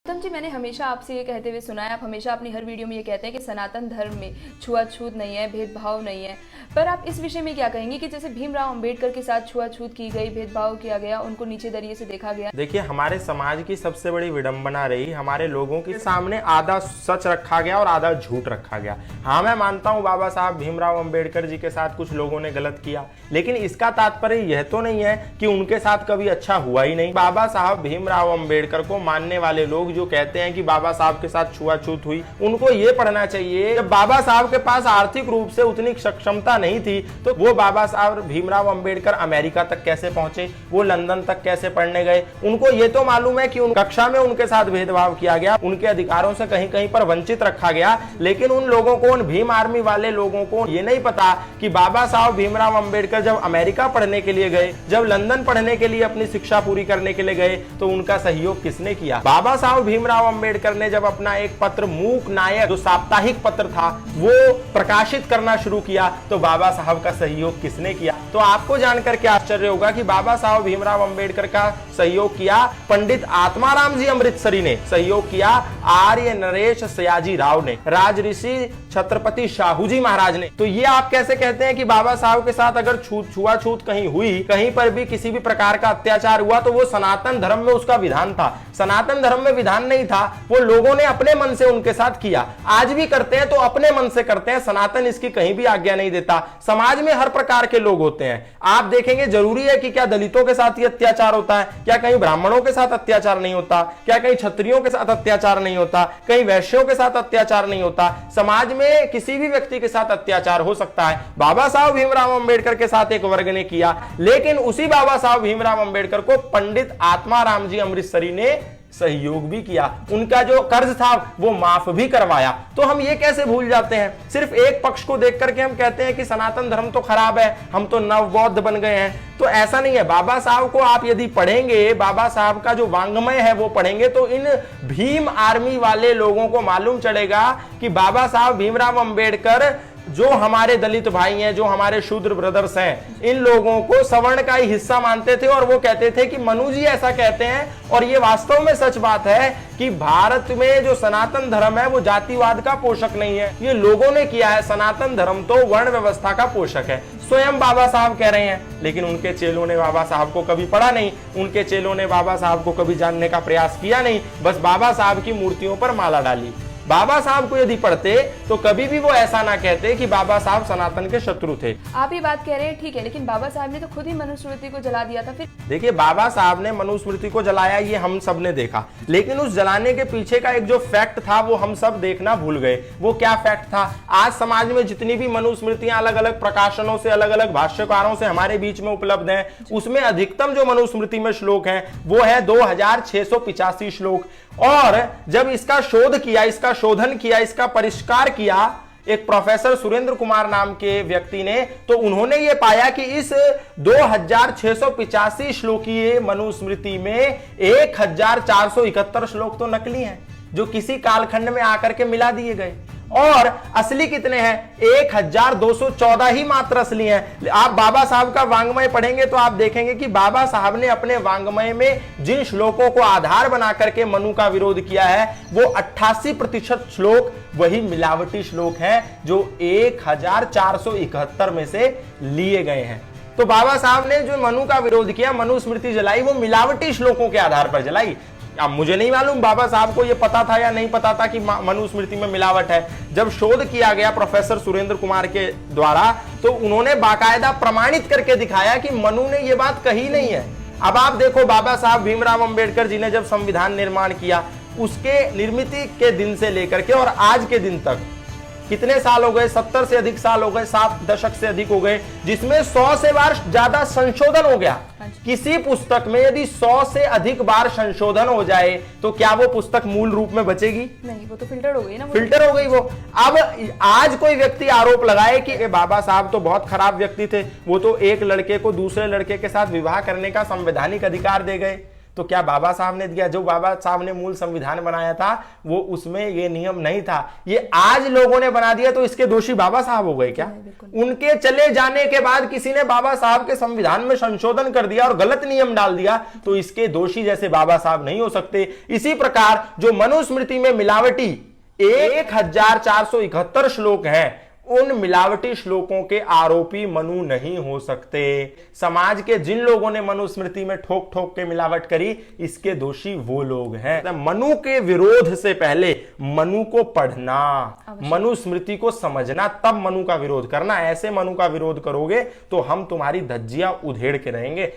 गौतम जी, मैंने हमेशा आपसे ये कहते हुए सुना है, आप हमेशा अपनी हर वीडियो में ये कहते हैं कि सनातन धर्म में छुआछूत नहीं है, भेदभाव नहीं है। पर आप इस विषय में क्या कहेंगे कि जैसे भीमराव अंबेडकर के साथ छुआछूत की गई, भेदभाव किया गया, उनको नीचे दरिये से देखा गया। देखिए, हमारे समाज की सबसे बड़ी विडंबना रही, हमारे लोगों के सामने आधा सच रखा गया और आधा झूठ रखा गया। हाँ, मैं मानता हूँ बाबा साहब भीमराव अंबेडकर जी के साथ कुछ लोगों ने गलत किया, लेकिन इसका तात्पर्य यह तो नहीं है कि उनके साथ कभी अच्छा हुआ ही नहीं। बाबा साहब भीमराव अंबेडकर को मानने वाले लोग जो कहते हैं कि बाबा साहब के साथ छुआछूत हुई, उनको ये पढ़ना चाहिए, जब बाबा साहब के पास आर्थिक रूप से उतनी सक्षमता नहीं थी तो वो बाबा साहब भीमराव अंबेडकर अमेरिका तक कैसे पहुंचे, वो लंदन तक कैसे पढ़ने गए। उनको ये तो मालूम है कि उन कक्षा में उनके साथ भेदभाव किया गया, उनके अधिकारों से कहीं कहीं पर वंचित रखा गया, लेकिन उन लोगों को, उन भीम आर्मी वाले लोगों को ये नहीं पता कि बाबा साहब भीमराव अंबेडकर जब अमेरिका पढ़ने के लिए गए, जब लंदन पढ़ने के लिए अपनी शिक्षा पूरी करने के लिए गए, तो उनका सहयोग किसने किया। बाबा साहब भीमराव अंबेडकर ने जब अपना एक पत्र मूक नायक, जो साप्ताहिक पत्र था, वो प्रकाशित करना शुरू किया, तो बाबा साहब का सहयोग किसने किया। तो आपको जानकर के आश्चर्य होगा कि बाबा साहब भीमराव अंबेडकर का सहयोग किया पंडित आत्माराम जी अमृतसरी ने, सहयोग किया आर्य नरेश सयाजी राव ने, राजऋषि छत्रपति शाहू जी महाराज ने। तो ये आप कैसे कहते हैं कि बाबा साहब के साथ अगर छुआछूत कहीं हुई, कहीं पर भी किसी भी प्रकार का अत्याचार हुआ, तो वो सनातन धर्म में उसका विधान था। सनातन धर्म में विधान नहीं था, वो लोगों ने अपने मन से उनके साथ किया। आज भी करते हैं तो अपने मन से करते हैं, सनातन इसकी कहीं भी आज्ञा नहीं देता। समाज में हर प्रकार के लोग होते हैं, आप देखेंगे। जरूरी है कि क्या दलितों के साथ ही अत्याचार होता है? क्या कहीं ब्राह्मणों के साथ अत्याचार नहीं होता? क्या कहीं क्षत्रियों के साथ अत्याचार नहीं होता? कहीं वैश्यों के साथ अत्याचार नहीं होता? समाज में किसी भी व्यक्ति के साथ अत्याचार हो सकता है। बाबा साहब भीमराव अंबेडकर के साथ एक वर्ग ने किया, लेकिन उसी बाबा साहब भीमराव अंबेडकर को पंडित आत्माराम जी अमृतसरी ने सहयोग भी किया, उनका जो कर्ज था वो माफ भी करवाया। तो हम ये कैसे भूल जाते हैं? सिर्फ एक पक्ष को देख करके हम कहते हैं कि सनातन धर्म तो खराब है, हम तो नव बौद्ध बन गए हैं। तो ऐसा नहीं है। बाबा साहब को आप यदि पढ़ेंगे, बाबा साहब का जो वांग्मय है वो पढ़ेंगे, तो इन भीम आर्मी वाले लोगों को मालूम चलेगा कि बाबा साहब भीमराव अंबेडकर जो हमारे दलित भाई हैं, जो हमारे शूद्र ब्रदर्स हैं, इन लोगों को सवर्ण का ही हिस्सा मानते थे। और वो कहते थे कि मनु जी ऐसा कहते हैं, और ये वास्तव में सच बात है कि भारत में जो सनातन धर्म है वो जातिवाद का पोषक नहीं है, ये लोगों ने किया है। सनातन धर्म तो वर्ण व्यवस्था का पोषक है, स्वयं बाबा साहब कह रहे हैं। लेकिन उनके चेलों ने बाबा साहब को कभी पढ़ा नहीं, उनके चेलों ने बाबा साहब को कभी जानने का प्रयास किया नहीं, बस बाबा साहब की मूर्तियों पर माला डाली। बाबा साहब को यदि पढ़ते तो कभी भी वो ऐसा ना कहते कि बाबा साहब सनातन के शत्रु थे। आप ये बात कह रहे हैं, ठीक है, लेकिन बाबा साहब ने तो खुद ही मनुस्मृति को जला दिया था। फिर देखिए, बाबा साहब ने मनुस्मृति को जलाया, ये हम सब ने देखा, लेकिन उस जलाने के पीछे का एक जो फैक्ट था वो हम सब देखना भूल गए। वो क्या फैक्ट था? आज समाज में जितनी भी मनुस्मृतियां अलग अलग प्रकाशनों से, अलग अलग भाष्यकारों से हमारे बीच में उपलब्ध हैं, उसमें अधिकतम जो मनुस्मृति में श्लोक हैं वो है 2685 श्लोक। और जब इसका शोध किया, इसका शोधन किया, इसका परिष्कार किया एक प्रोफेसर सुरेंद्र कुमार नाम के व्यक्ति ने, तो उन्होंने ये पाया कि इस 2685 श्लोकीय मनुस्मृति में 1471 श्लोक तो नकली हैं, जो किसी कालखंड में आकर के मिला दिए गए, और असली कितने हैं? 1214 ही मात्र असली हैं। आप बाबा साहब का वांग्मय पढ़ेंगे तो आप देखेंगे कि बाबा साहब ने अपने वांग्मय में जिन श्लोकों को आधार बना करके मनु का विरोध किया है, वो 88% श्लोक वही मिलावटी श्लोक हैं, जो 1471 में से लिए गए हैं। तो बाबा साहब ने जो मनु का विरोध किया, मनुस्मृति जलाई, वो मिलावटी श्लोकों के आधार पर जलाई। अब मुझे नहीं मालूम बाबा साहब को यह पता था या नहीं पता था कि मनुस्मृति में मिलावट है। जब शोध किया गया प्रोफेसर सुरेंद्र कुमार के द्वारा, तो उन्होंने बाकायदा प्रमाणित करके दिखाया कि मनु ने यह बात कही नहीं है। अब आप देखो, बाबा साहब भीमराव अंबेडकर जी ने जब संविधान निर्माण किया, उसके निर्मित के दिन से लेकर के और आज के दिन तक कितने साल हो गए? 70 से अधिक साल हो गए, 7 दशक से अधिक हो गए, जिसमें 100 से बार ज्यादा संशोधन हो गया। किसी पुस्तक में यदि 100 से अधिक बार संशोधन हो जाए तो क्या वो पुस्तक मूल रूप में बचेगी? नहीं, वो तो फिल्टर हो गई ना, फिल्टर हो गई वो। अब आज कोई व्यक्ति आरोप लगाए कि बाबा साहब तो बहुत खराब व्यक्ति थे, वो तो एक लड़के को दूसरे लड़के के साथ विवाह करने का संवैधानिक अधिकार दे गए, तो क्या बाबा साहब ने दिया? जो बाबा साहब ने मूल संविधान बनाया था वो उसमें ये नियम नहीं था, ये आज लोगों ने बना दिया, तो इसके दोषी बाबा साहब हो गए क्या? उनके चले जाने के बाद किसी ने बाबा साहब के संविधान में संशोधन कर दिया और गलत नियम डाल दिया, तो इसके दोषी जैसे बाबा साहब नहीं हो सकते। इसी प्रकार जो मनुस्मृति में मिलावटी 1471 श्लोक हैं, उन मिलावटी श्लोकों के आरोपी मनु नहीं हो सकते। समाज के जिन लोगों ने मनुस्मृति में ठोक ठोक के मिलावट करी, इसके दोषी वो लोग हैं। मनु के विरोध से पहले मनु को पढ़ना, मनुस्मृति को समझना, तब मनु का विरोध करना। ऐसे मनु का विरोध करोगे तो हम तुम्हारी धज्जियां उधेड़ के रहेंगे।